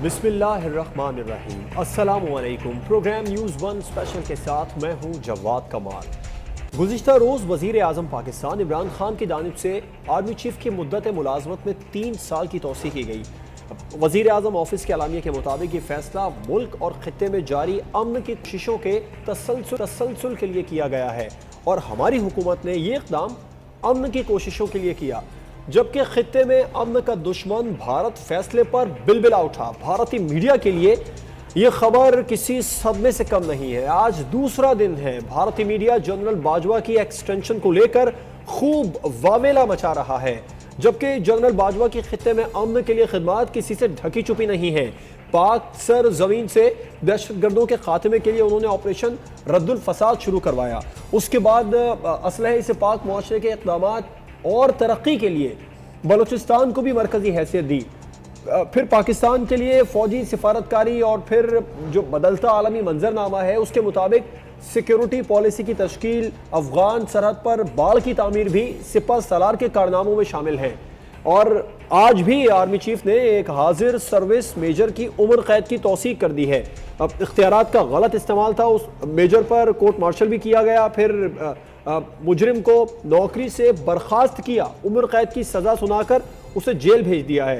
बिस्मिल्लाहिर्रहमानिर्रहीम। अस्सलामुअलैकुम। Programme news one special के साथ मैं हूँ जवाद कमाल। गुज़िश्ता रोज़ वज़ीर आज़म पाकिस्तान इमरान खान की जानिब से आर्मी चीफ की मुद्दत मुलाजमत में 3 साल की तोसी की गई। वज़ीर आज़म ऑफिस के अलामिया के मुताबिक ये फैसला मुल्क और खित्ते में जारी अमन की कोशिशों के तसलसल के लिए किया गया है और हमारी हुकूमत ने ये इक़दाम अमन की कोशिशों के लिए किया, जबकि खित्ते में अमन का दुश्मन भारत फैसले पर बिलबिला उठा। भारतीय मीडिया के लिए यह खबर किसी सदमे से कम नहीं है। आज दूसरा दिन है भारतीय मीडिया जनरल बाजवा की एक्सटेंशन को लेकर खूब वावेला मचा रहा है, जबकि जनरल बाजवा की खित्ते में अमन के लिए खिदमत किसी से ढकी छुपी नहीं है। पाक सर जमीन से दहशतगर्दों के खात्मे के लिए उन्होंने ऑपरेशन रद्दुल फसाद शुरू करवाया। उसके बाद असलहे से पाक मुआशरे के इक़दाम और तरक्की के लिए बलूचिस्तान को भी मरकजी हैसियत दी। फिर पाकिस्तान के लिए फौजी सिफारतकारी और फिर जो बदलता आलमी मंजरनामा है उसके मुताबिक सिक्योरिटी पॉलिसी की तश्कील, अफगान सरहद पर बाड़ की तामीर भी सिपह सलार के कारनामों में शामिल हैं। और आज भी आर्मी चीफ ने एक हाजिर सर्विस मेजर की उम्र कैद की तौसीक कर दी है। अब इख्तियारात का गलत इस्तेमाल था, उस मेजर पर कोर्ट मार्शल भी किया गया, फिर मुजरिम को नौकरी से बर्खास्त किया, उम्र कैद की सज़ा सुनाकर उसे जेल भेज दिया है।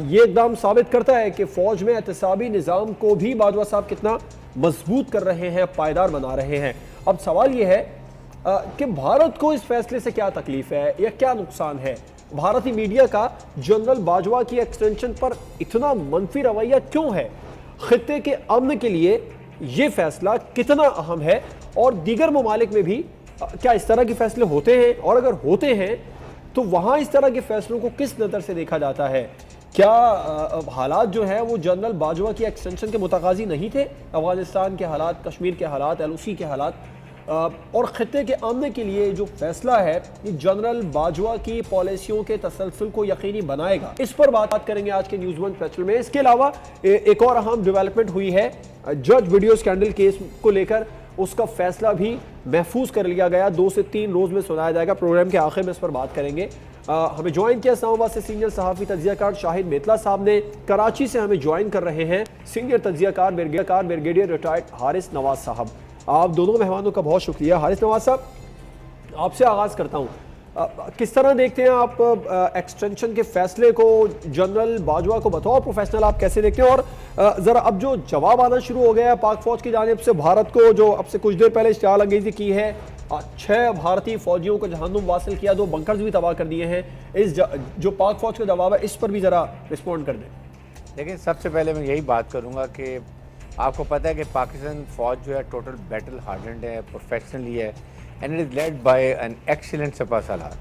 ये इकदाम साबित करता है कि फ़ौज में एहतसाबी निज़ाम को भी बाजवा साहब कितना मजबूत कर रहे हैं, पायदार बना रहे हैं। अब सवाल ये है कि भारत को इस फैसले से क्या तकलीफ है या क्या नुकसान है। भारतीय मीडिया का जनरल बाजवा की एक्सटेंशन पर इतना मनफी रवैया क्यों है। खित्ते के अमन के लिए ये फैसला कितना अहम है और दीगर ममालिक में भी क्या इस तरह के फैसले होते हैं, और अगर होते हैं तो वहाँ इस तरह के फैसलों को किस नज़र से देखा जाता है। क्या हालात जो है वो जनरल बाजवा की एक्सटेंशन के मुतकाजी नहीं थे। अफगानिस्तान के हालात, कश्मीर के हालात, LOC के हालात और खित्ते के अमन के लिए जो फैसला है ये जनरल बाजवा की पॉलिसियों के तसलसल को यकीनी बनाएगा। इस पर बात करेंगे आज के न्यूज़ वन स्पेशल में। इसके अलावा एक और अहम डेवलपमेंट हुई है, जज वीडियो स्कैंडल केस को लेकर उसका फैसला भी महफूज कर लिया गया। 2 से 3 रोज में सुनाया जाएगा। प्रोग्राम के आखिर में इस पर बात करेंगे। हमें ज्वाइन किया इस्लामाबाद से सीनियर सहाफ़ी तज्ज़ियाकार शाहिद मेतला साहब ने। कराची से हमें ज्वाइन कर रहे हैं सीनियर तज्ज़ियाकार ब्रिगेडियर रिटायर्ड हारिस नवाज साहब। आप दोनों मेहमानों का बहुत शुक्रिया। हारिस नवाज साहब, आपसे आगाज़ करता हूँ, किस तरह देखते हैं आप एक्सटेंशन के फैसले को, जनरल बाजवा को बतौर प्रोफेशनल आप कैसे देखते हैं। और ज़रा अब जो जवाब आना शुरू हो गया है पाक फौज की जानिब से भारत को, जो अब से कुछ देर पहले इश्तिहार अंगेज़ी की है, 6 भारतीय फौजियों को जहन्नुम वासिल किया, 2 बंकर्स भी तबाह कर दिए हैं, इस जो पाक फौज का जवाब है इस पर भी ज़रा रिस्पॉन्ड कर दें। देखिए, सबसे पहले मैं यही बात करूँगा कि आपको पता है कि पाकिस्तान फ़ौज जो है टोटल बैटल हार्डेंड है, प्रोफेशनली है, and it is led by an excellent सिपह सलार।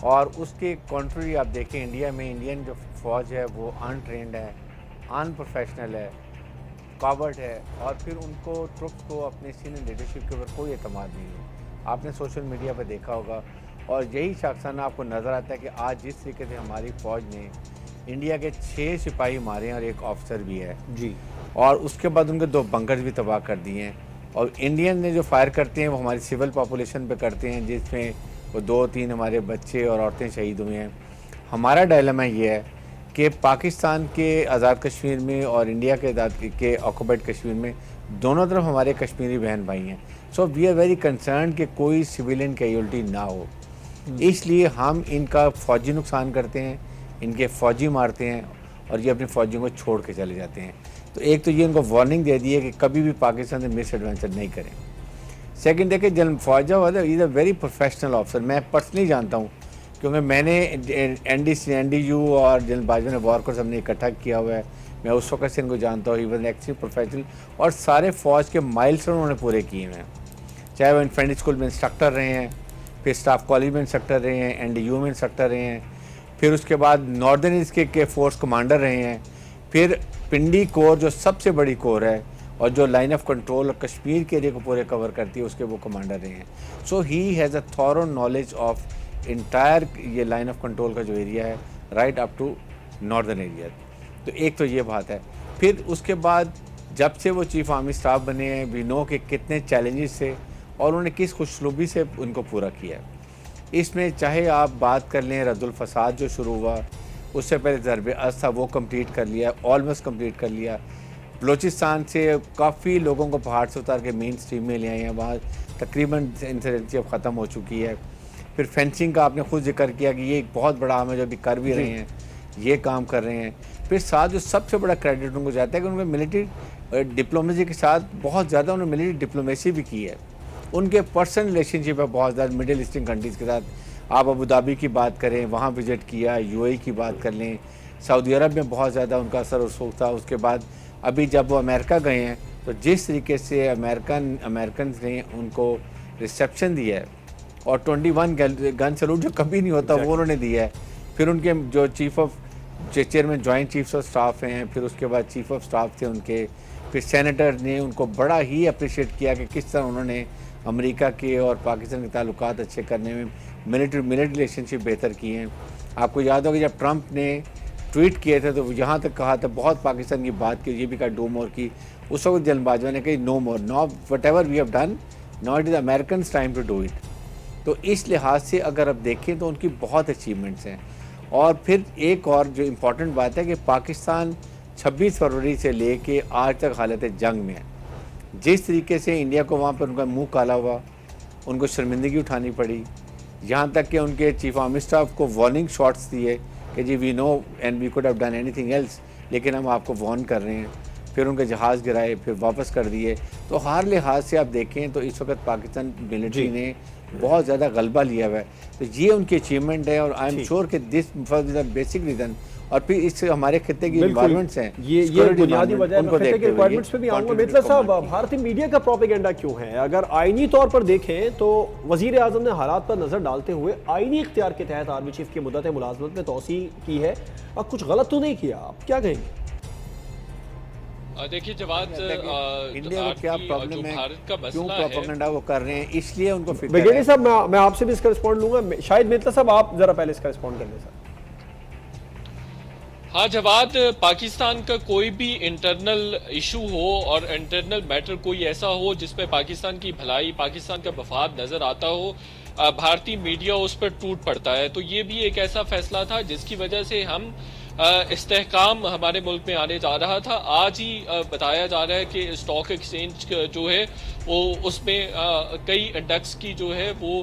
और उसके कॉन्ट्री आप देखें, इंडिया में इंडियन जो फ़ौज है वो अनट्रेंड है, अनप्रोफेशनल है, कावर्ड है, और फिर उनको ट्रुप्स को अपने सीनियर लीडरशिप के ऊपर कोई एतमाद नहीं है। आपने सोशल मीडिया पर देखा होगा, और यही शख्साना आपको नज़र आता है कि आज जिस तरीके से हमारी फ़ौज ने इंडिया के 6 सिपाही मारे हैं और 1 ऑफिसर भी है जी, और उसके बाद उनके 2 बंकर्स भी तबाह कर दिए हैं। और इंडियन ने जो फायर करते हैं वो हमारी सिविल पॉपुलेशन पे करते हैं, जिसमें वो 2-3 हमारे बच्चे और औरतें शहीद हुए हैं। हमारा डायलेमा ये है कि पाकिस्तान के आज़ाद कश्मीर में और इंडिया के ऑक्यूपाइड कश्मीर में दोनों तरफ हमारे कश्मीरी बहन भाई हैं। So we are very concern कि कोई सिविलियन कैजुअल्टी ना हो, इसलिए हम इनका फ़ौजी नुकसान करते हैं, इनके फ़ौजी मारते हैं और ये अपने फ़ौजियों को छोड़ के चले जाते हैं। तो एक तो ये उनको वार्निंग दे दी है कि कभी भी पाकिस्तान से मिस एडवेंचर नहीं करें। सेकंड देखिए, जनरल फौजा वाला is a very professional officer, मैं पर्सनली जानता हूँ क्योंकि मैंने NDU और जनरल बाजवा ने वॉर कोर्स हमने इकट्ठा किया हुआ है। मैं उस वक्त से इनको जानता हूँ। ही वॉज एक्चुअली प्रोफेशनल और सारे फ़ौज के माइलस्टोन उन्होंने पूरे किए हैं, चाहे वो इन्फेंट्री स्कूल में इंस्ट्रक्टर रहे हैं, फिर स्टाफ कॉलेज में इंस्ट्रक्टर रहे हैं, NDU में इंस्ट्रक्टर रहे हैं, फिर उसके बाद नॉर्दर्न ईस्ट के फोर्स कमांडर रहे हैं, फिर पिंडी कोर जो सबसे बड़ी कोर है और जो लाइन ऑफ कंट्रोल और कश्मीर के एरिया को पूरे कवर करती है उसके वो कमांडर रहे हैं। So he has a thorough knowledge of entire ये लाइन ऑफ कंट्रोल का जो एरिया है right up to northern area. तो एक तो ये बात है। फिर उसके बाद जब से वो चीफ आर्मी स्टाफ बने हैं, वी नो कि कितने चैलेंजेस थे और उन्होंने किस खुशनुबी से उनको पूरा किया है। इसमें चाहे आप बात कर लें रद्दुल फसाद जो शुरू हुआ, उससे पहले ज़रब अज़ था, वो कंप्लीट कर लिया, ऑलमोस्ट कंप्लीट कर लिया। बलूचिस्तान से काफ़ी लोगों को पहाड़ से उतार के मेन स्ट्रीम में ले आए हैं, वहाँ तकरीबन इंसर्जेंसी अब ख़त्म हो चुकी है। फिर फेंसिंग का आपने खुद जिक्र किया कि ये एक बहुत बड़ा आम है जो अभी कर भी रहे हैं, ये काम कर रहे हैं। फिर साथ जो सबसे बड़ा क्रेडिट उनको जाता है कि उन्होंने मिलिट्री डिप्लोमेसी के साथ बहुत ज़्यादा उन्होंने मिलिट्री डिप्लोमेसी भी की है। उनके पर्सनल रिलेशनशिप है बहुत ज़्यादा मिडिल ईस्टर्न कंट्रीज़ के साथ। आप अबू धाबी की बात करें, वहाँ विज़िट किया, यूएई की बात कर लें, सऊदी अरब में बहुत ज़्यादा उनका असर रसूख था। उसके बाद अभी जब वो अमेरिका गए हैं तो जिस तरीके से अमेरिकन ने उनको रिसेप्शन दिया है और 21 गन सैल्यूट जो कभी नहीं होता वो उन्होंने दिया है। फिर उनके जो chairman joint chiefs of staff हैं, फिर उसके बाद चीफ ऑफ स्टाफ थे उनके, फिर सेनेटर ने उनको बड़ा ही अप्रिशिएट किया कि किस तरह उन्होंने अमेरिका के और पाकिस्तान के ताल्लुकात अच्छे करने में मिलिट्री रिलेशनशिप बेहतर किए हैं। आपको याद होगा जब ट्रंप ने ट्वीट किए थे तो यहाँ तक कहा था, बहुत पाकिस्तान की बात की, ये भी कहा डू मोर की। उस वक्त जल्दबाजी ने कही no more, no whatever we have done, now it is American time to do it. तो इस लिहाज से अगर आप देखें तो उनकी बहुत अचीवमेंट्स हैं। और फिर एक और जो इम्पॉर्टेंट बात है कि पाकिस्तान 26 फरवरी से ले कर आज तक हालत जंग में है। जिस तरीके से इंडिया को वहाँ पर उनका मुंह काला हुआ, उनको शर्मिंदगी उठानी पड़ी, यहाँ तक कि उनके चीफ आर्मी स्टाफ को वार्निंग शॉट्स दिए कि जी we know and we could have done anything else, लेकिन हम आपको वार्न कर रहे हैं। फिर उनके जहाज़ गिराए, फिर वापस कर दिए। तो हर लिहाज से आप देखें तो इस वक्त पाकिस्तान मिलिट्री ने बहुत ज़्यादा गलबा लिया हुआ है। तो ये उनकी अचीवमेंट है और आई एम श्योर कि this for the basic reason. और फिर इस हमारे खत्ते की इन्वायरमेंट्स हैं, ये बुनियादी वजह है। खत्ते के रिक्वायरमेंट्स पे भी आऊंगा। मित्तल साहब, भारतीय मीडिया का प्रोपेगेंडा क्यों है? अगर आईनी तौर पर देखें तो वजीर आजम ने हालात पर नजर डालते हुए आईनी इख्तियार के तहत आर्मी चीफ की मुद्दत मुलाजमत में तोसी की है और कुछ गलत तो नहीं किया। आप क्या कहेंगे? देखिए जवाब इंडिया को क्या प्रॉब्लम है, भारत का क्यों मसला प्रोपेगेंडा वो कर रहे हैं, इसलिए उनको फिक्र ब्रिगेडियर है। साहब, मैं आपसे भी इसका रिस्पॉन्ड लूंगा। शायद मित्तल साहब आप जरा पहले इसका रिस्पॉन्ड कर लें सर। हाँ जवाब, पाकिस्तान का कोई भी इंटरनल इशू हो और इंटरनल मैटर कोई ऐसा हो जिसपे पाकिस्तान की भलाई, पाकिस्तान का मफाद नजर आता हो, भारतीय मीडिया उस पर टूट पड़ता है। तो ये भी एक ऐसा फैसला था जिसकी वजह से हम इस्तेहकाम हमारे मुल्क में आने जा रहा था। आज ही बताया जा रहा है कि स्टॉक एक्सचेंज जो है वो उसमें कई इंडेक्स की जो है वो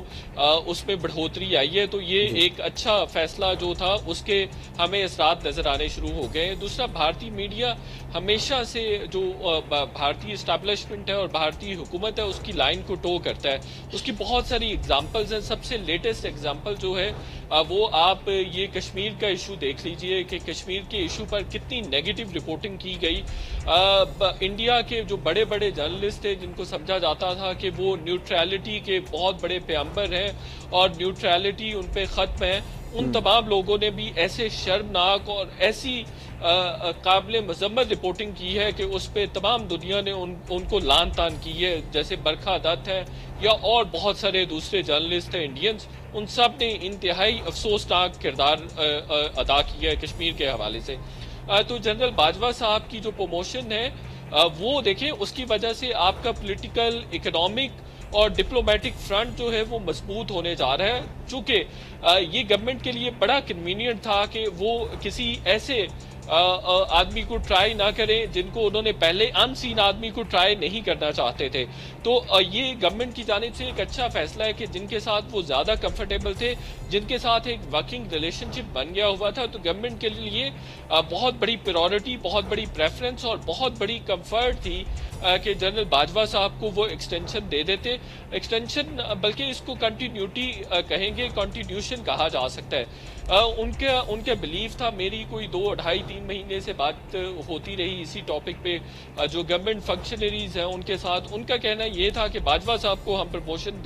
उसमें बढ़ोतरी आई है। तो ये एक अच्छा फैसला जो था उसके हमें असरात नजर आने शुरू हो गए हैं। दूसरा, भारतीय मीडिया हमेशा से जो भारतीय इस्टेब्लिशमेंट है और भारतीय हुकूमत है उसकी लाइन को टो करता है। उसकी बहुत सारी एग्जांपल्स हैं। सबसे लेटेस्ट एग्जांपल जो है वो आप ये कश्मीर का इशू देख लीजिए कि कश्मीर के इशू पर कितनी नेगेटिव रिपोर्टिंग की गई। इंडिया के जो बड़े बड़े जर्नलिस्ट थे जिनको समझा जाता था कि वो न्यूट्रलिटी के बहुत बड़े पैगंबर हैं और न्यूट्रलिटी उन पे ख़त्म है, उन तमाम लोगों ने भी ऐसे शर्मनाक और ऐसी काबिल मजम्मत रिपोर्टिंग की है कि उस पर तमाम दुनिया ने उनको लान तान की है। जैसे बरखा दत्त है या और बहुत सारे दूसरे जर्नलिस्ट हैं इंडियंस, उन सब ने इंतहाई अफसोसनाक किरदार अदा किया है कश्मीर के हवाले से। तो जनरल बाजवा साहब की जो प्रमोशन है वो देखें, उसकी वजह से आपका पॉलिटिकल, इकोनॉमिक और डिप्लोमेटिक फ्रंट जो है वो मजबूत होने जा रहा है। चूंकि ये गवर्नमेंट के लिए बड़ा कन्वीनियंट था कि वो किसी ऐसे आदमी को ट्राई ना करें जिनको उन्होंने पहले अनसीन आदमी को ट्राई नहीं करना चाहते थे। तो ये गवर्नमेंट की जानिब से एक अच्छा फैसला है कि जिनके साथ वो ज़्यादा कंफर्टेबल थे, जिनके साथ एक वर्किंग रिलेशनशिप बन गया हुआ था, तो गवर्नमेंट के लिए बहुत बड़ी प्रायोरिटी, बहुत बड़ी प्रेफरेंस और बहुत बड़ी कंफर्ट थी कि जनरल बाजवा साहब को वो एक्सटेंशन दे देते। एक्सटेंशन बल्कि इसको कंटिन्यूटी कहेंगे, कंटिन्यूशन कहा जा सकता है। उनके बिलीव था, मेरी कोई 2, 2.5, 3 महीने से बात होती रही इसी टॉपिक पे जो गवर्नमेंट फंक्शनरीज हैं उनके साथ। उनका कहना ये था कि बाजवा साहब को हम प्रमोशन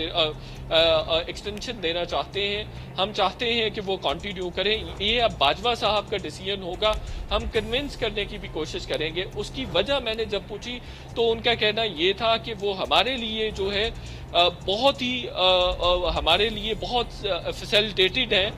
एक्सटेंशन देना चाहते हैं, हम चाहते हैं कि वो कंटिन्यू करें। ये अब बाजवा साहब का डिसीजन होगा, हम कन्विंस करने की भी कोशिश करेंगे। उसकी वजह मैंने जब पूछी तो उनका कहना ये था कि वो हमारे लिए जो है बहुत ही हमारे लिए बहुत फैसिलिटेटेड है।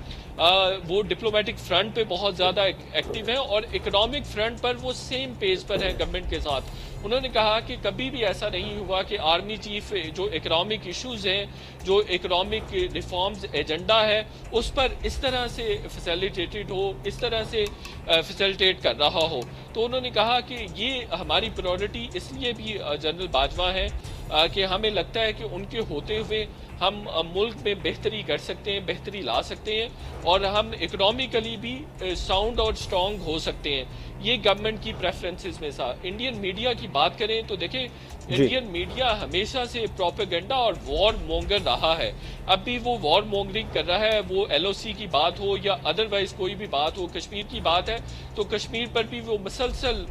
वो डिप्लोमेटिक फ्रंट पे बहुत ज़्यादा एक्टिव है और इकोनॉमिक फ्रंट पर वो सेम पेज पर है गवर्नमेंट के साथ। उन्होंने कहा कि कभी भी ऐसा नहीं हुआ कि आर्मी चीफ जो इकोनॉमिक इश्यूज हैं, जो इकोनॉमिक रिफॉर्म्स एजेंडा है, उस पर इस तरह से फैसिलिटेटेड हो, इस तरह से फैसिलिटेट कर रहा हो। तो उन्होंने कहा कि ये हमारी प्रायोरिटी इसलिए भी जनरल बाजवा है कि हमें लगता है कि उनके होते हुए हम मुल्क में बेहतरी कर सकते हैं, बेहतरी ला सकते हैं और हम इकोनॉमिकली भी साउंड और स्ट्रॉन्ग हो सकते हैं। ये गवर्नमेंट की प्रेफरेंसेस में था। इंडियन मीडिया की बात करें तो देखें, इंडियन मीडिया हमेशा से प्रोपेगेंडा और वॉर मोंगर रहा है। अब भी वो वॉर मोंगरिंग कर रहा है, वो LOC की बात हो या अदरवाइज कोई भी बात हो। कश्मीर की बात है तो कश्मीर पर भी वो मुसलसल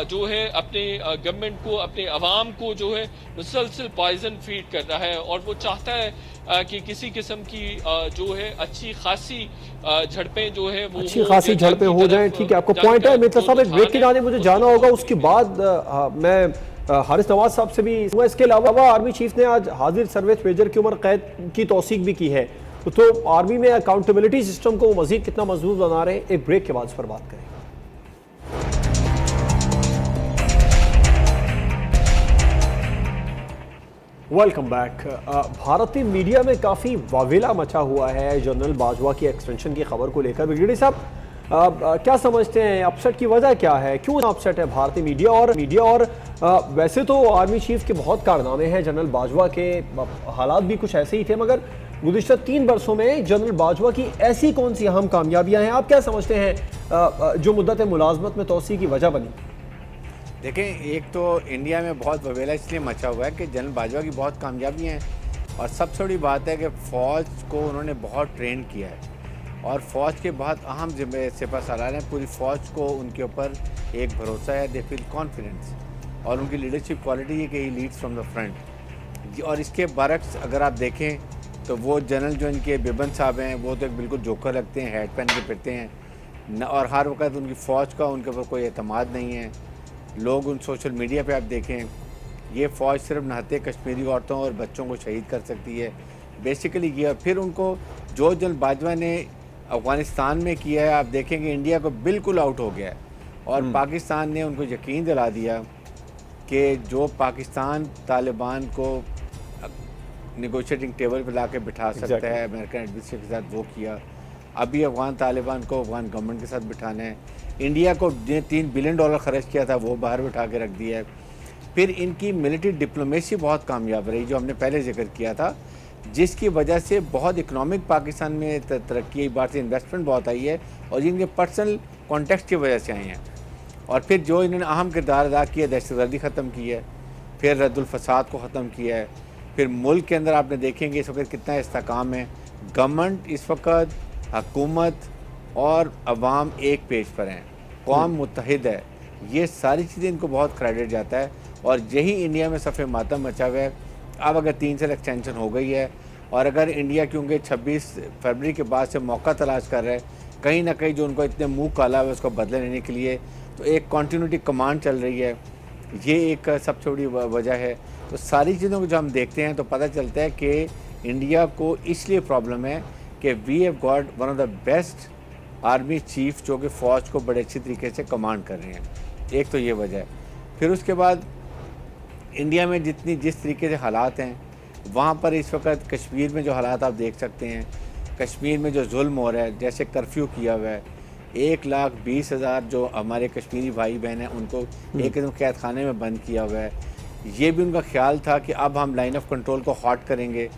जो है अपने गवर्नमेंट को, अपने अवाम को जो है मुसलसल पॉइजन फीड कर रहा है और वो चाहता है कि किसी किस्म की जो है अच्छी खासी झड़पें जो है वो अच्छी खासी झड़पें हो जाएं। ठीक है, आपको पॉइंट है। मिर्जा साहब, एक ब्रेक के जाने मुझे जाना होगा, उसके बाद मैं हारिस नवाज साहब से भी। इसके अलावा आर्मी चीफ ने आज हाजिर सर्विस मेजर की उम्र कैद की तौसीक भी की है, तो आर्मी में अकाउंटेबिलिटी सिस्टम को मजीद कितना मजबूत बना रहे हैं, एक ब्रेक के बाद इस पर बात करें। Welcome back. भारतीय मीडिया में काफ़ी वावेला मचा हुआ है जनरल बाजवा की एक्सटेंशन की खबर को लेकर। ब्रिगेडियर साहब, क्या समझते हैं, अपसेट की वजह क्या है, क्यों अपसेट है भारतीय मीडिया और वैसे तो आर्मी चीफ के बहुत कारनामे हैं, जनरल बाजवा के हालात भी कुछ ऐसे ही थे, मगर गुज़िश्ता 3 वर्षों में जनरल बाजवा की ऐसी कौन सी अहम कामयाबियां हैं, आप क्या समझते हैं जो मुद्दत मुलाजमत में तोसी की वजह बनी? देखें, एक तो इंडिया में बहुत ववेला इसलिए मचा हुआ है कि जनरल बाजवा की बहुत कामयाबियाँ हैं और सबसे बड़ी बात है कि फ़ौज को उन्होंने बहुत ट्रेन किया है और फ़ौज के बहुत अहम जिम्मे सिपहसालार हैं। पूरी फ़ौज को उनके ऊपर एक भरोसा है, दे फील कॉन्फिडेंस, और उनकी लीडरशिप क्वालिटी है कि ही लीड्स फ्रॉम द फ्रंट। और इसके बरक्स अगर आप देखें तो वो जनरल जो इनके बिबन साहब हैं, वो तो एक बिल्कुल जोकर लगते हैं, हेड पहन के फिरते हैं न, और हर वक्त उनकी फ़ौज का उनके ऊपर कोई एतमाद नहीं है। लोग उन सोशल मीडिया पे आप देखें, ये फ़ौज सिर्फ नहाते कश्मीरी औरतों और बच्चों को शहीद कर सकती है, बेसिकली ये। फिर उनको जो जनरल बाजवा ने अफ़गानिस्तान में किया है, आप देखेंगे इंडिया को बिल्कुल आउट हो गया है और पाकिस्तान ने उनको यकीन दिला दिया कि जो पाकिस्तान तालिबान को नेगोशिएटिंग टेबल पर ला के बिठा सकता है, अमेरिकन एडमिनिस्ट्रेशन के साथ वो किया। अभी अफ़गान तालिबान को अफ़गान गवर्नमेंट के साथ बिठाना है। इंडिया को जो $3 बिलियन खर्च किया था वो बाहर बिठा के रख दिया है। फिर इनकी मिलिट्री डिप्लोमेसी बहुत कामयाब रही, जो हमने पहले जिक्र किया था, जिसकी वजह से बहुत इकनॉमिक पाकिस्तान में तरक्की, बाहर से इन्वेस्टमेंट बहुत आई है और इनके पर्सनल कॉन्टेक्स्ट की वजह से आई हैं। और फिर जो इन्होंने अहम किरदार अदा किया, दहशतगर्दी ख़त्म की है, फिर रद्दुल फसाद को ख़त्म किया है। फिर मुल्क के अंदर आपने देखेंगे इस वक्त कितना इस्तेकाम है। गवर्नमेंट इस वक्त, हुकूमत और अवाम एक पेज पर हैं, कौम मुत्तहिद है। ये सारी चीज़ें इनको बहुत क्रेडिट जाता है और यही इंडिया में सफ़े मातम मचा हुआ है। अब अगर 3 साल एक्सटेंशन हो गई है और अगर इंडिया क्योंकि 26 फरवरी के बाद से मौका तलाश कर रहा है, कहीं ना कहीं जो उनको इतने मुंह काला हुआ है उसको बदले लेने के लिए, तो एक कॉन्टीन्यूटी कमांड चल रही है, ये एक सबसे बड़ी वजह है। तो सारी चीज़ों को जो हम देखते हैं तो पता चलता है कि इंडिया को इसलिए प्रॉब्लम है कि we have got one of the best army chief जो कि फ़ौज को बड़े अच्छी तरीके से कमांड कर रहे हैं। एक तो ये वजह है। फिर उसके बाद इंडिया में जिस तरीके से हालात हैं, वहाँ पर इस वक्त कश्मीर में जो हालात आप देख सकते हैं, कश्मीर में जो जुल्म हो रहा है, जैसे कर्फ्यू किया हुआ है, 1,20,000 जो हमारे कश्मीरी भाई बहन हैं उनको एक दिन कैद खाने में बंद किया हुआ है। ये भी उनका ख्याल था कि अब हम लाइन ऑफ कंट्रोल को हॉट करेंगे,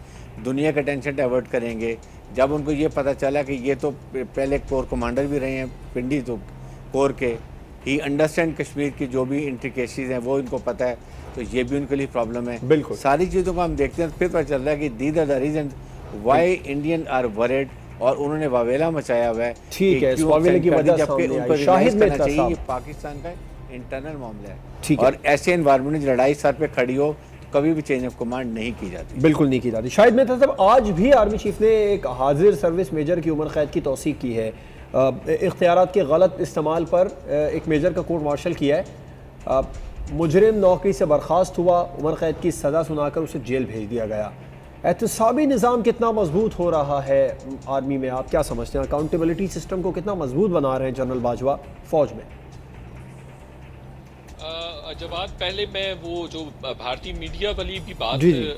दुनिया का टेंशन डाइवर्ट करेंगे। जब उनको ये पता चला कि ये तो पहले कोर कमांडर भी रहे हैं पिंडी तो कोर के, ही अंडरस्टैंड कश्मीर की जो भी इंट्रिकेसीज हैं वो इनको पता है, तो ये भी उनके लिए प्रॉब्लम है। बिल्कुल सारी चीज़ों को हम देखते हैं, फिर पता चल रहा है कि these are the reason why Indian are worried, और उन्होंने वावेला मचाया हुआ है। ठीक है, इस वावेले की वजह जबकि उनको शाहिद में चाहिए ये पाकिस्तान का इंटरनल मामला है। ठीक है, और ऐसे एनवायरमेंट में लड़ाई सर पे खड़ी हो तो कभी भी चेंज ऑफ कमांड नहीं की जाती, बिल्कुल नहीं की जाती। शायद में साहब, आज भी आर्मी चीफ ने एक हाजिर सर्विस मेजर की उम्र कैद की तौसीक की है, इख्तियारात के गलत इस्तेमाल पर एक मेजर का कोर्ट मार्शल किया है, मुजरिम नौकरी से बर्खास्त हुआ, उम्र कैद की सज़ा सुनाकर उसे जेल भेज दिया गया। एहतसाबी निज़ाम कितना मजबूत हो रहा है आर्मी में, आप क्या समझते हैं? अकाउंटेबिलिटी सिस्टम को कितना मजबूत बना रहे हैं जनरल बाजवा फ़ौज में? जवाब पहले मैं वो जो भारतीय मीडिया वाली भी बात जी, जी।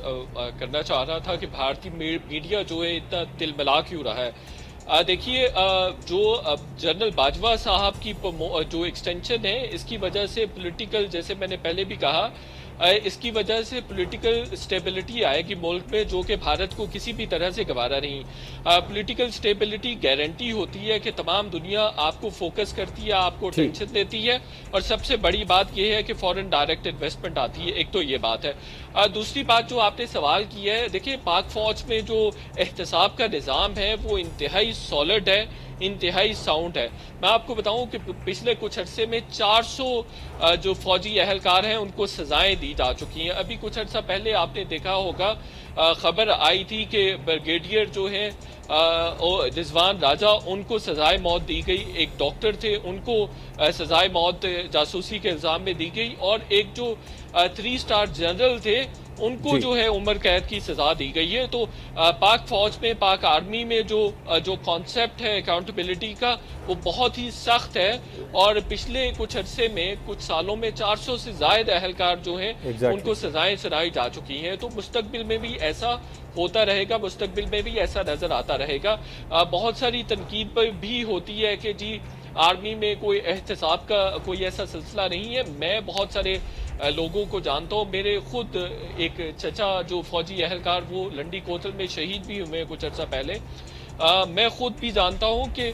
करना चाह रहा था कि भारतीय मीडिया जो है इतना तिलमिला क्यों रहा है। देखिए, जो जनरल बाजवा साहब की जो एक्सटेंशन है, इसकी वजह से पॉलिटिकल, जैसे मैंने पहले भी कहा, इसकी वजह से पॉलिटिकल स्टेबिलिटी आएगी मुल्क में, जो कि भारत को किसी भी तरह से गवारा नहीं। पॉलिटिकल स्टेबिलिटी गारंटी होती है कि तमाम दुनिया आपको फोकस करती है, आपको जी। टेंशन देती है, और सबसे बड़ी बात यह है कि फॉरेन डायरेक्ट इन्वेस्टमेंट आती है। एक तो ये बात है। दूसरी बात जो आपने सवाल किया है, देखिए पाक फौज में जो एहतसाब का निज़ाम है वो इंतहाई सॉलिड है, इंतहाई साउंड है। मैं आपको बताऊं कि पिछले कुछ अरसे में 400 जो फौजी एहलकार हैं उनको सजाएं दी जा चुकी हैं। अभी कुछ अर्सा पहले आपने देखा होगा, खबर आई थी कि ब्रिगेडियर जो है रिजवान राजा, उनको सजाए मौत दी गई। एक डॉक्टर थे, उनको सजाए मौत जासूसी के इल्जाम में दी गई, और एक जो 3 स्टार जनरल थे उनको जो है उम्र कैद की सजा दी गई है। तो पाक फौज में, पाक आर्मी में जो कॉन्सेप्ट है अकाउंटेबिलिटी का, वो बहुत ही सख्त है, और पिछले कुछ अरसे में, कुछ सालों में 400 से ज्यादा एहलकार जो हैं उनको सजाएं सुनाई जा चुकी हैं। तो मुस्तकबिल में भी ऐसा होता रहेगा, मुस्तकबिल में भी ऐसा नजर आता रहेगा। बहुत सारी तनकीद भी होती है कि जी आर्मी में कोई एहतसाब का कोई ऐसा सिलसिला नहीं है। मैं बहुत सारे लोगों को जानता हूँ। मेरे खुद एक चचा जो फौजी एहलकार, वो लंडी कोतल में शहीद भी हुए कुछ अर्सा पहले। मैं खुद भी जानता हूं कि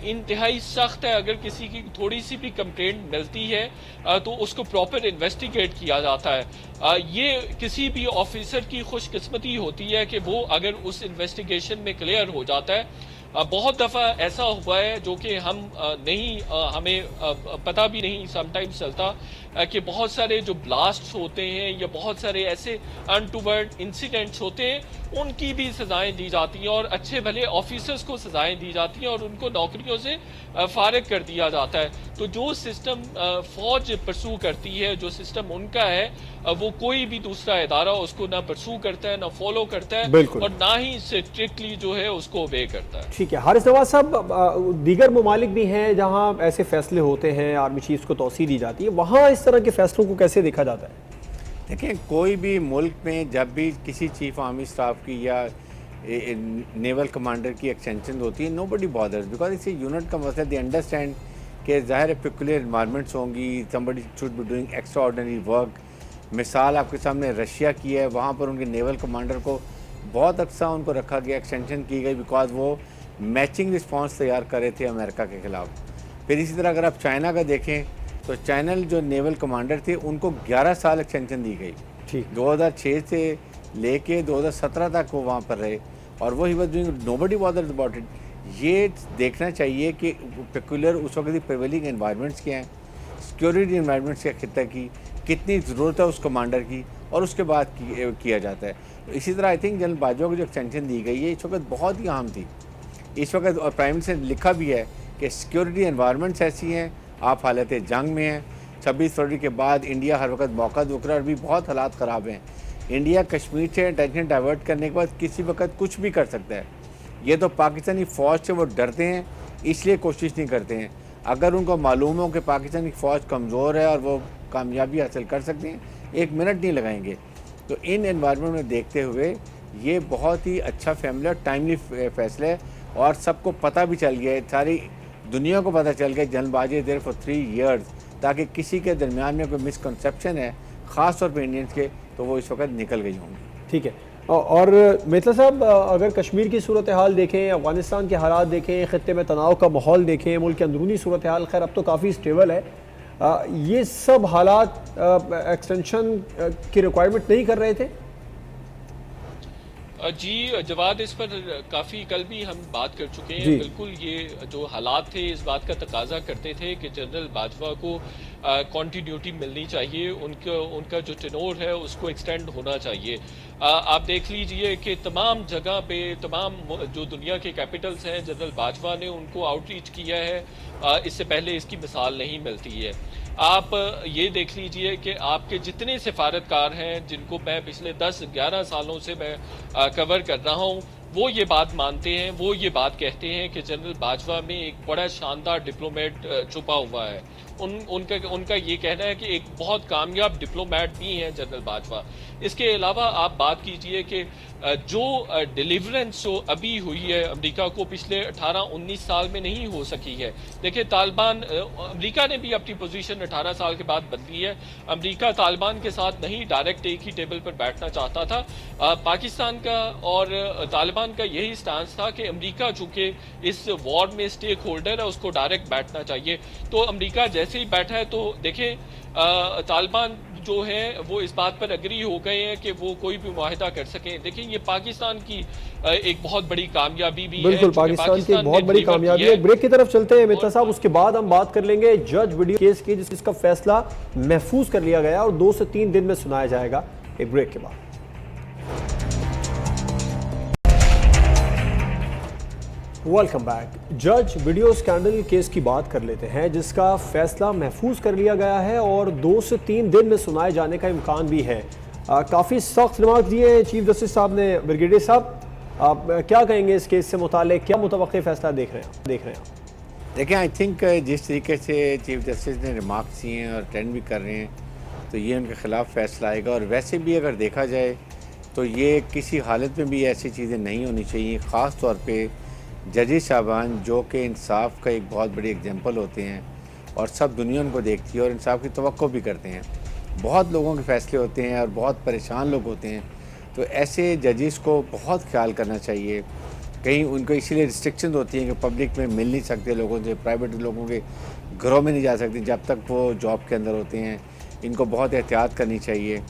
इंतहाई सख्त है। अगर किसी की थोड़ी सी भी कंप्लेंट मिलती है तो उसको प्रॉपर इन्वेस्टिगेट किया जाता है। ये किसी भी ऑफिसर की खुशकिस्मती होती है कि वो अगर उस इन्वेस्टिगेशन में क्लियर हो जाता है। बहुत दफ़ा ऐसा हुआ है जो कि हम हमें पता भी नहीं समटाइम्स चलता, कि बहुत सारे जो ब्लास्ट होते हैं या बहुत सारे ऐसे अनटूवर्ड इंसिडेंट्स होते हैं, उनकी भी सजाएं दी जाती हैं, और अच्छे भले ऑफिसर्स को सजाएं दी जाती हैं, और उनको नौकरियों से फारिग कर दिया जाता है। तो जो सिस्टम फौज परसू करती है, जो सिस्टम उनका है, वो कोई भी दूसरा इदारा उसको ना परसू करता है, ना फॉलो करता है, और ना ही स्ट्रिक्टली जो है उसको ओबे करता है। ठीक है हारिस नवाज साहब, दीगर ममालिक भी हैं जहां ऐसे फैसले होते हैं, आर्मी चीफ को तौसीह दी जाती है, वहां इस तरह के फैसलों को कैसे देखा जाता है? देखिए, कोई भी मुल्क में जब भी किसी चीफ आर्मी स्टाफ की या नेवल कमांडर की एक्सटेंशन होती है, नो बडी बॉदर्स, बिकॉज इसे यूनिट का मसला, दे अंडरस्टैंड कि ज़ाहिर है पिकुलर इन्वायरमेंट्स होंगी, somebody should be doing extra ordinary work. मिसाल आपके सामने रशिया की है, वहाँ पर उनके नेवल कमांडर को बहुत अक्सर उनको रखा गया, एक्सटेंशन की गई, बिकॉज वो मैचिंग रिस्पॉन्स तैयार कर रहे थे अमेरिका के ख़िलाफ़। फिर इसी तरह अगर आप चाइना का देखें तो चाइना जो नेवल कमांडर थे उनको 11 साल एक्सटेंशन दी गई। ठीक, 2006 से लेके 2017 तक वो वहाँ पर रहे, और वो he was doing, nobody bothers about it. ये देखना चाहिए कि पेकुलर उस वक्त की प्रिवेलिंग एनवायरनमेंट्स क्या हैं, सिक्योरिटी एनवायरनमेंट्स क्या खिता की कितनी ज़रूरत है उस कमांडर की, और उसके बाद किया जाता है। तो इसी तरह आई थिंक जनरल बाजवा को जो एक्सटेंशन दी गई है इस वक्त बहुत ही अहम थी इस वक्त, और प्राइम मिनिस्टर ने लिखा भी है कि सिक्योरिटी एनवायरनमेंट्स ऐसी हैं, आप हालत जंग में हैं। 26 फरवरी के बाद इंडिया हर वक्त मौका देख रहा है, और भी बहुत हालात ख़राब हैं। इंडिया कश्मीर से टेंशन डाइवर्ट करने के बाद किसी वक्त कुछ भी कर सकता है। ये तो पाकिस्तानी फ़ौज से वो डरते हैं, इसलिए कोशिश नहीं करते हैं। अगर उनको मालूम हो कि पाकिस्तानी फ़ौज कमज़ोर है और वो कामयाबी हासिल कर सकते हैं, 1 मिनट नहीं लगाएंगे। तो इन एनवायरनमेंट में देखते हुए ये बहुत ही अच्छा फैसला और टाइमली फैसला है, और सबको पता भी चल गया है, सारी दुनिया को पता चल गया जल्दबाजी देर फॉर 3 इयर्स, ताकि किसी के दरमियान में कोई मिसकंसेप्शन है ख़ास तौर पे इंडियंस के, तो वो इस वक्त निकल गई होंगी। ठीक है, और मित्तल साहब, अगर कश्मीर की सूरत हाल देखें, अफगानिस्तान के हालात देखें, ख़त्ते में तनाव का माहौल देखें, मुल्क की अंदरूनी सूरत हाल खैर अब तो काफ़ी स्टेबल है, ये सब हालात एक्सटेंशन की रिक्वायरमेंट नहीं कर रहे थे? जी जवाद, इस पर काफ़ी कल भी हम बात कर चुके हैं। बिल्कुल ये जो हालात थे इस बात का तकाजा करते थे कि जनरल बाजवा को कॉन्टीन्यूटी मिलनी चाहिए, उनका जो टेनोर है उसको एक्सटेंड होना चाहिए। आप देख लीजिए कि तमाम जगह पे, तमाम जो दुनिया के कैपिटल्स हैं, जनरल बाजवा ने उनको आउटरीच किया है। इससे पहले इसकी मिसाल नहीं मिलती है। आप ये देख लीजिए कि आपके जितने सिफारतकार हैं, जिनको मैं पिछले 10-11 सालों से मैं कवर कर रहा हूँ, वो ये बात मानते हैं, वो ये बात कहते हैं कि जनरल बाजवा में एक बड़ा शानदार डिप्लोमेट छुपा हुआ है। उनका ये कहना है कि एक बहुत कामयाब डिप्लोमेट भी हैं जनरल बाजवा। इसके अलावा आप बात कीजिए कि जो डिलीवरेंस जो अभी हुई है अमेरिका को पिछले 18-19 साल में नहीं हो सकी है। देखिए तालिबान, अमेरिका ने भी अपनी पोजीशन 18 साल के बाद बदली है। अमेरिका तालिबान के साथ नहीं डायरेक्ट एक ही टेबल पर बैठना चाहता था। पाकिस्तान का और तालिबान का यही स्टांस था कि अमेरिका चूंकि इस वॉर में स्टेक होल्डर है उसको डायरेक्ट बैठना चाहिए। तो अमेरिका जैसे ही बैठा है तो देखें तालिबान जो है वो इस बात पर अग्री हो गए हैं कि वो कोई भी मुआहिदा कर सकें। देखिए ये पाकिस्तान की एक बहुत बड़ी कामयाबी भी बिल्कुल है। पाकिस्तान की बहुत बड़ी कामयाबी है। ब्रेक की तरफ चलते हैं मित्रा साहब, उसके बाद हम बात कर लेंगे जज वीडियो केस की जिसका फैसला महफूज कर लिया गया और 2 से 3 दिन में सुनाया जाएगा। एक ब्रेक के बाद वेलकम बैक। जज वीडियो स्कैंडल केस की बात कर लेते हैं जिसका फैसला महफूज कर लिया गया है और 2 से 3 दिन में सुनाए जाने का इम्कान भी है। काफ़ी सख्त रिमार्क दिए हैं चीफ जस्टिस साहब ने। ब्रिगेडियर साहब, आप क्या कहेंगे इस केस से मुताल्लिक, क्या मुतवक्किल फैसला देख रहे हैं आप? देखिए, आई थिंक जिस तरीके से चीफ जस्टिस ने रिमार्क्स दिए हैं और अटेंड भी कर रहे हैं तो ये उनके ख़िलाफ़ फैसला आएगा। और वैसे भी अगर देखा जाए तो ये किसी हालत में भी ऐसी चीज़ें नहीं होनी चाहिए। ख़ास तौर पे जजेस साहबान जो कि इंसाफ का एक बहुत बड़ी एग्जांपल होते हैं और सब दुनिया उनको देखती है और इंसाफ की तवक्को भी करते हैं। बहुत लोगों के फ़ैसले होते हैं और बहुत परेशान लोग होते हैं, तो ऐसे जजेस को बहुत ख्याल करना चाहिए। कहीं उनको इसीलिए रिस्ट्रिक्शन होती हैं कि पब्लिक में मिल नहीं सकते लोगों से, प्राइवेट लोगों के घरों में नहीं जा सकते जब तक वो जॉब के अंदर होते हैं। इनको बहुत एहतियात करनी चाहिए।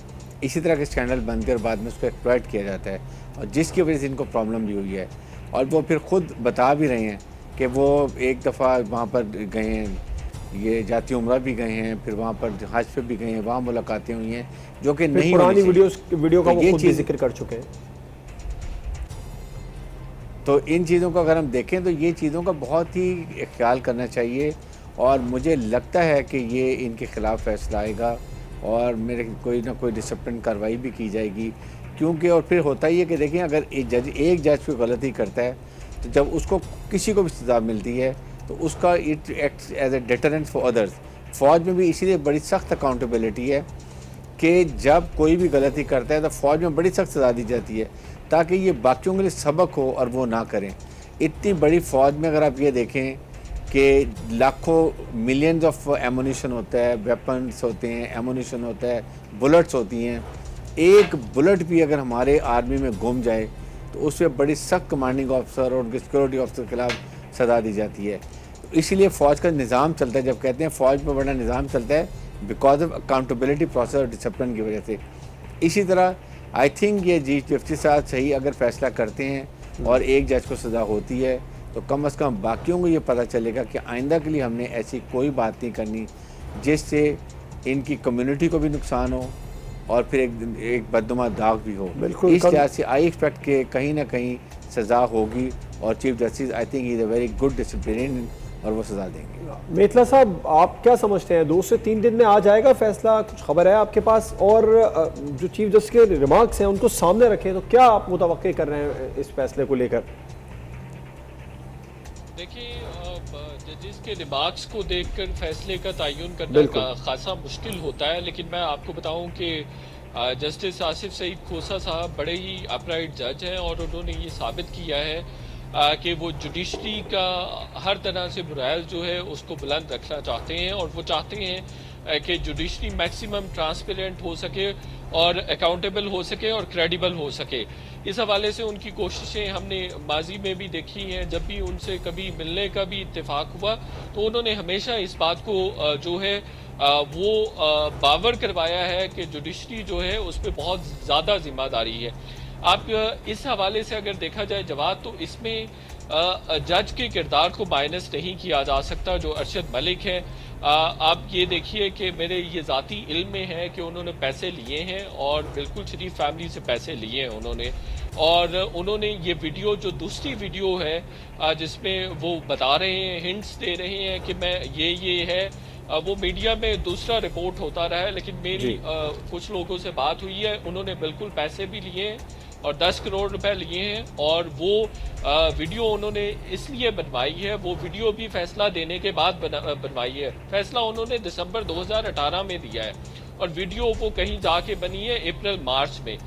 इसी तरह के स्कैंडल बनते और बाद में उसको एक्सप्लॉइट किया जाता है और जिसकी वजह से इनको प्रॉब्लम भी हुई है। और वो फिर ख़ुद बता भी रहे हैं कि वो एक दफ़ा वहाँ पर गए हैं, ये जाती उम्रा भी गए हैं, फिर वहाँ पर हज पे भी गए हैं, वहाँ मुलाकातें हुई हैं जो कि नहीं पुरानी वीडियो का वो खुद भी जिक्र कर चुके हैं। तो इन चीज़ों को अगर हम देखें तो ये चीज़ों का बहुत ही ख्याल करना चाहिए और मुझे लगता है कि ये इनके ख़िलाफ़ फैसला आएगा और मेरे कोई ना कोई डिसिप्लिन कार्रवाई भी की जाएगी। क्योंकि और फिर होता ही है कि देखिए, अगर एक जज कोई गलती करता है तो जब उसको किसी को भी सज़ा मिलती है तो उसका it acts as a deterrence for others. फ़ौज में भी इसीलिए बड़ी सख्त अकाउंटेबिलिटी है कि जब कोई भी गलती करता है तो फ़ौज में बड़ी सख्त सज़ा दी जाती है ताकि ये बाकियों के लिए सबक हो और वो ना करें। इतनी बड़ी फ़ौज में अगर आप ये देखें कि लाखों मिलियंस ऑफ एमुनिशन होता है, वेपन्स होते हैं, एमुनिशन होता है, बुलेट्स होती हैं। एक बुलेट भी अगर हमारे आर्मी में गुम जाए तो उस पर बड़ी सख्त कमांडिंग ऑफिसर और उनके सिक्योरिटी ऑफिसर के खिलाफ सज़ा दी जाती है। तो इसीलिए फ़ौज का निज़ाम चलता है। जब कहते हैं फ़ौज में बड़ा निज़ाम चलता है बिकॉज ऑफ अकाउंटेबिलिटी प्रोसेस और डिसिप्लिन की वजह से। इसी तरह आई थिंक ये चीफ जस्टिस साहब सही अगर फ़ैसला करते हैं और एक जज को सज़ा होती है तो कम से कम बाकियों को ये पता चलेगा कि आइंदा के लिए हमने ऐसी कोई बात नहीं करनी जिससे इनकी कम्युनिटी को भी नुकसान हो और फिर एक बदनुमा दाग भी हो। बिल्कुल, इस लिहाज से आई एक्सपेक्ट के कहीं ना कहीं सज़ा होगी और chief justice I think is a very good discipline और वो सज़ा देंगे। मेतला साहब, आप क्या समझते हैं 2 से 3 दिन में आ जाएगा फैसला? कुछ खबर है आपके पास? और जो चीफ जस्टिस के रिमार्क्स हैं उनको सामने रखें तो क्या आप मुतवक्किल कर रहे हैं इस फैसले को लेकर? देखिए, जजेस के रिमार्क्स को देखकर फैसले का तयन करना खासा मुश्किल होता है, लेकिन मैं आपको बताऊं कि जस्टिस आसिफ सईद खोसा साहब बड़े ही अपराइट जज हैं और उन्होंने ये साबित किया है कि वो जुडिशरी का हर तरह से बुराइल जो है उसको बुलंद रखना चाहते हैं और वो चाहते हैं कि जुडिशरी मैक्सिमम ट्रांसपेरेंट हो सके और अकाउंटेबल हो सके और क्रेडिबल हो सके। इस हवाले से उनकी कोशिशें हमने माजी में भी देखी हैं। जब भी उनसे कभी मिलने का भी इत्तेफाक हुआ तो उन्होंने हमेशा इस बात को जो है वो बावर करवाया है कि जुडिशरी जो है उस पर बहुत ज़्यादा जिम्मेदारी है। आप इस हवाले से अगर देखा जाए जवाब, तो इसमें जज के किरदार को माइनस नहीं किया जा सकता जो अरशद मलिक है। आप ये देखिए कि मेरे ये ज़ाती इल्म में है कि उन्होंने पैसे लिए हैं और बिल्कुल शरीफ फैमिली से पैसे लिए हैं उन्होंने। और उन्होंने ये वीडियो, जो दूसरी वीडियो है जिसमें वो बता रहे हैं, हिंट्स दे रहे हैं कि मैं ये है, वो मीडिया में दूसरा रिपोर्ट होता रहा है, लेकिन मेरी कुछ लोगों से बात हुई है, उन्होंने बिल्कुल पैसे भी लिए हैं और 10 करोड़ रुपए लिए हैं। और वो वीडियो उन्होंने इसलिए बनवाई है, वो वीडियो भी फैसला देने के बाद बनवाई है। फैसला उन्होंने दिसंबर 2018 में दिया है और वीडियो वो कहीं जाके बनी है अप्रैल मार्च में।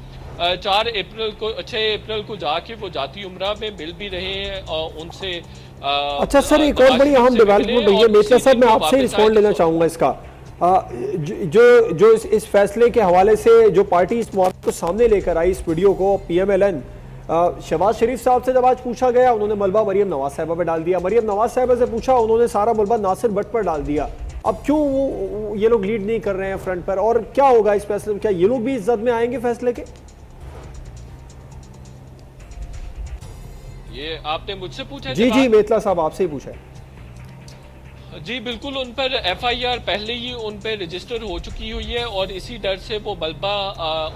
6 अप्रैल को जाके वो जाती उम्रा में मिल भी रहे हैं और उनसे अच्छा सर, एक और बड़ी अहम डेवलपमेंट हुई है मेथला साहब, मैं आपसे रिस्पॉन्ड लेना चाहूंगा इसका। जो इस फैसले के हवाले से जो पार्टी इस मौके को सामने लेकर आई, इस वीडियो को, PMLN, शहबाज शरीफ साहब से जब आज पूछा गया, उन्होंने मलबा मरियम नवाज साहिबा पे डाल दिया। मरियम नवाज साहिबा से पूछा, उन्होंने सारा मलबा नासिर भट्ट पर डाल दिया। अब क्यों ये लोग लीड नहीं कर रहे हैं फ्रंट पर, और क्या होगा इस फैसले में? क्या ये लोग भी इज्जत में आएंगे फैसले के? ये आपने मुझसे पूछा? जी जी मेथला साहब, आपसे ही पूछा है। जी बिल्कुल, उन पर FIR पहले ही उन पर रजिस्टर हो चुकी हुई है और इसी डर से वो मलबा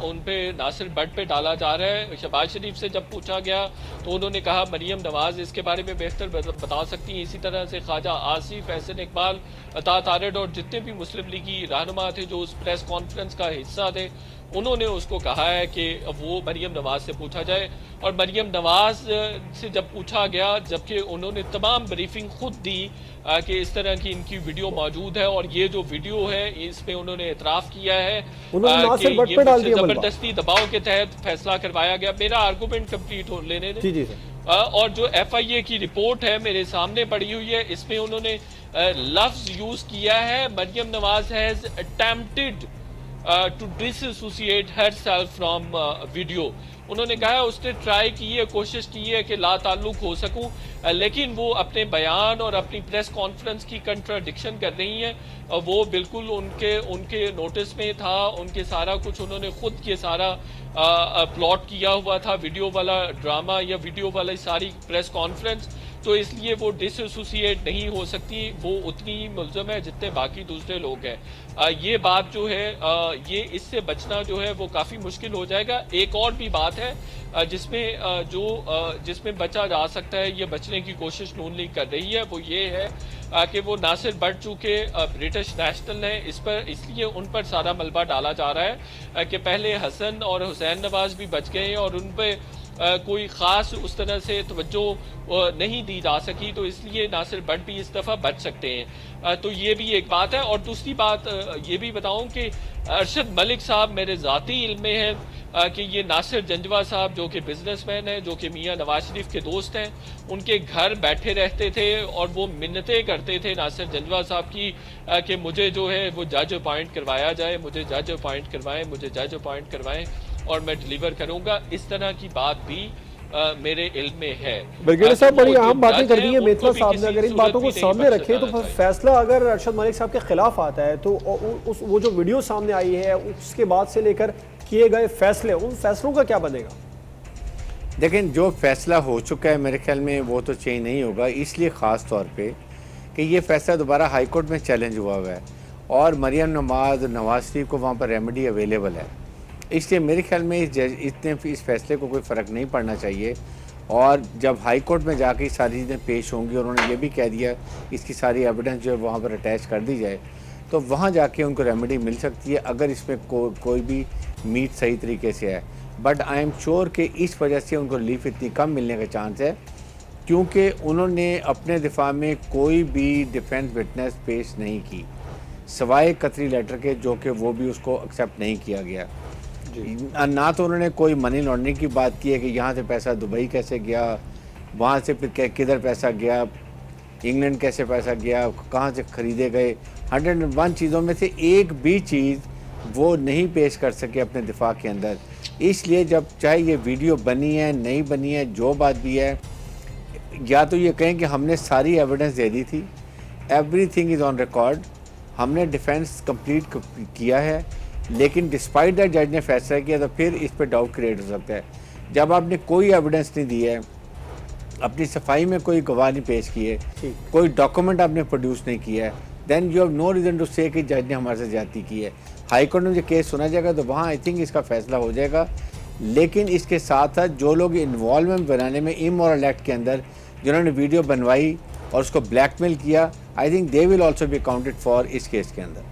उन पे नासिर भट्ट पे डाला जा रहा है। शहबाज शरीफ से जब पूछा गया तो उन्होंने कहा मरियम नवाज इसके बारे में बेहतर बता सकती हैं। इसी तरह से ख्वाजा आसिफ, एहसन इकबाल, अता तारिड और जितने भी मुस्लिम लीगी रहनुमा थे जो उस प्रेस कॉन्फ्रेंस का हिस्सा थे, उन्होंने उसको कहा है कि वो मरियम नवाज से पूछा जाए। और मरियम नवाज से जब पूछा गया, जबकि उन्होंने तमाम ब्रीफिंग खुद दी कि इस तरह की इनकी वीडियो मौजूद है और ये जो वीडियो है इसमें उन्होंने एतराफ़ किया है कि ये जबरदस्ती दबाव के तहत फैसला करवाया गया। मेरा आर्गूमेंट कंप्लीट हो लेने दें। जी जी सर। और जो FIA की रिपोर्ट है मेरे सामने पड़ी हुई है, इसमें उन्होंने लफ्ज यूज किया है, Maryam Nawaz has attempted to disassociate herself from video. उन्होंने कहा उसने ट्राई की है, कोशिश की है कि ला ताल्लुक हो सकूं, लेकिन वो अपने बयान और अपनी प्रेस कॉन्फ्रेंस की कंट्राडिक्शन कर रही हैं। वो बिल्कुल उनके नोटिस में था, उनके सारा कुछ उन्होंने खुद ये सारा प्लॉट किया हुआ था, वीडियो वाला ड्रामा या वीडियो वाली सारी प्रेस कॉन्फ्रेंस। तो इसलिए वो डिसएसोसिएट नहीं हो सकती, वो उतनी ही मुल्ज़म है जितने बाकी दूसरे लोग हैं। ये बात जो है ये इससे बचना जो है वो काफ़ी मुश्किल हो जाएगा। एक और भी बात है जिसमें बचा जा सकता है, ये बचने की कोशिश नून लीग कर रही है, वो ये है कि वो नासिर भट्ट चूँकि ब्रिटिश नेशनल हैं, इसलिए उन पर सारा मलबा डाला जा रहा है कि पहले हसन और हुसैन नवाज भी बच गए हैं और उन पर कोई ख़ास उस तरह से तवज्जो नहीं दी जा सकी, तो इसलिए नासिर भट्ट भी इस दफ़ा बच सकते हैं। तो ये भी एक बात है। और दूसरी बात ये भी बताऊं कि अरशद मलिक साहब मेरे ज़ाती इल्म में है कि ये नासिर जंजवा साहब जो कि बिजनेसमैन हैं, जो कि मियाँ नवाज शरीफ के दोस्त हैं, उनके घर बैठे रहते थे और वो मिन्नतें करते थे नासिर जंजवा साहब की कि मुझे जो है वो जज अपॉइंट करवाया जाए, मुझे जज अपॉइंट करवाएं, मुझे जज अपॉइंट करवाएं और मैं डिलीवर करूंगा। इस तरह की बात भी मेरे इल्म में है। ब्रिगेडियर साहब, बड़ी अहम बातें कर दी है मेथला साहब ने। अगर इन बातों को सामने रखे तो फैसला अगर अरशद मलिक साहब के खिलाफ आता है तो वो जो वीडियो सामने आई है उसके बाद से लेकर किए गए फैसले, उन फैसलों का क्या बनेगा? लेकिन जो फैसला हो चुका है मेरे ख्याल में वो तो चेंज नहीं होगा, इसलिए ख़ास तौर पे कि ये फैसला दोबारा हाई कोर्ट में चैलेंज हुआ हुआ है और मरियम नवाज शरीफ को वहाँ पर रेमेडी अवेलेबल है। इसलिए मेरे ख्याल में इस फैसले को कोई फ़र्क नहीं पड़ना चाहिए। और जब हाई कोर्ट में जाके सारी चीज़ें पेश होंगी और उन्होंने ये भी कह दिया इसकी सारी एविडेंस जो है वहाँ पर अटैच कर दी जाए, तो वहाँ जाके उनको रेमेडी मिल सकती है अगर इसमें कोई भी मीट सही तरीके से है। बट आई एम श्योर कि इस वजह से उनको रिलीफ इतनी कम मिलने का चांस है क्योंकि उन्होंने अपने दिफा में कोई भी डिफेंस विटनेस पेश नहीं की सवाए कतरी लेटर के, जो कि वो भी उसको एक्सेप्ट नहीं किया गया। ना तो उन्होंने कोई मनी लॉन्ड्रिंग की बात की है कि यहाँ से पैसा दुबई कैसे गया, वहाँ से फिर किधर पैसा गया, इंग्लैंड कैसे पैसा गया, कहाँ से ख़रीदे गए। 101 चीज़ों में से एक भी चीज़ वो नहीं पेश कर सके अपने दिफा के अंदर। इसलिए जब चाहे ये वीडियो बनी है नहीं बनी है, जो बात भी है, या तो ये कहें कि हमने सारी एविडेंस दे दी थी, एवरीथिंग इज़ ऑन रिकॉर्ड, हमने डिफेंस कंप्लीट किया है, लेकिन डिस्पाइट दैट जज ने फैसला किया, तो फिर इस पर डाउट क्रिएट हो सकता है। जब आपने कोई एविडेंस नहीं दी है, अपनी सफाई में कोई गवाह नहीं पेश की है, कोई डॉक्यूमेंट आपने प्रोड्यूस नहीं किया है, then you have no reason to say कि जज ने हमारे से ज्यादती की है। हाई कोर्ट में जो केस सुना जाएगा तो वहाँ आई थिंक इसका फैसला हो जाएगा। लेकिन इसके साथ साथ जो लोग इन्वॉल्वमेंट बनाने में इमोरल एक्ट के अंदर जिन्होंने वीडियो बनवाई और उसको ब्लैकमेल किया, I think they will also be accounted for इस केस के अंदर।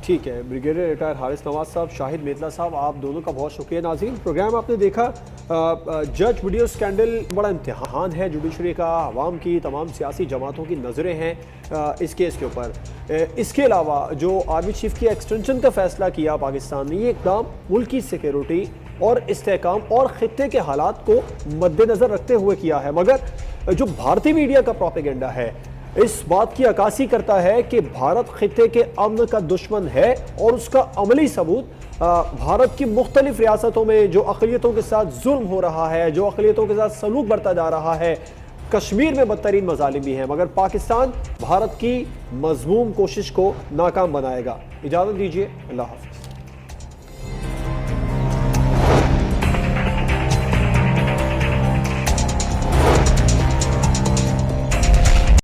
ठीक है, ब्रिगेडियर रिटायर हारिस नवाज साहब, शाहिद मेतला साहब, आप दोनों का बहुत शुक्रिया। नाज़रीन, प्रोग्राम आपने देखा, जज वीडियो स्कैंडल बड़ा इम्तिहान है जुडिशरी का, आवाम की, तमाम सियासी जमातों की नज़रें हैं इस केस के ऊपर। इसके अलावा जो आर्मी चीफ की एक्सटेंशन का फैसला किया पाकिस्तान ने, ये इकदाम मुल्क की सिक्योरिटी और इस्तेहकाम और ख़ित्ते के हालात को मद्देनज़र रखते हुए किया है। मगर जो भारतीय मीडिया का प्रोपेगेंडा है इस बात की अक्कासी करता है कि भारत खित्ते के अमन का दुश्मन है, और उसका अमली सबूत भारत की मुख्तलिफ रियासतों में जो अक़लियतों के साथ जुल्म हो रहा है, जो अक़लियतों के साथ सलूक बढ़ता जा रहा है, कश्मीर में बदतरीन मज़ालिम भी हैं, मगर पाकिस्तान भारत की मज़मूम कोशिश को नाकाम बनाएगा। इजाज़त दीजिए, अल्लाह हाफ़िज़।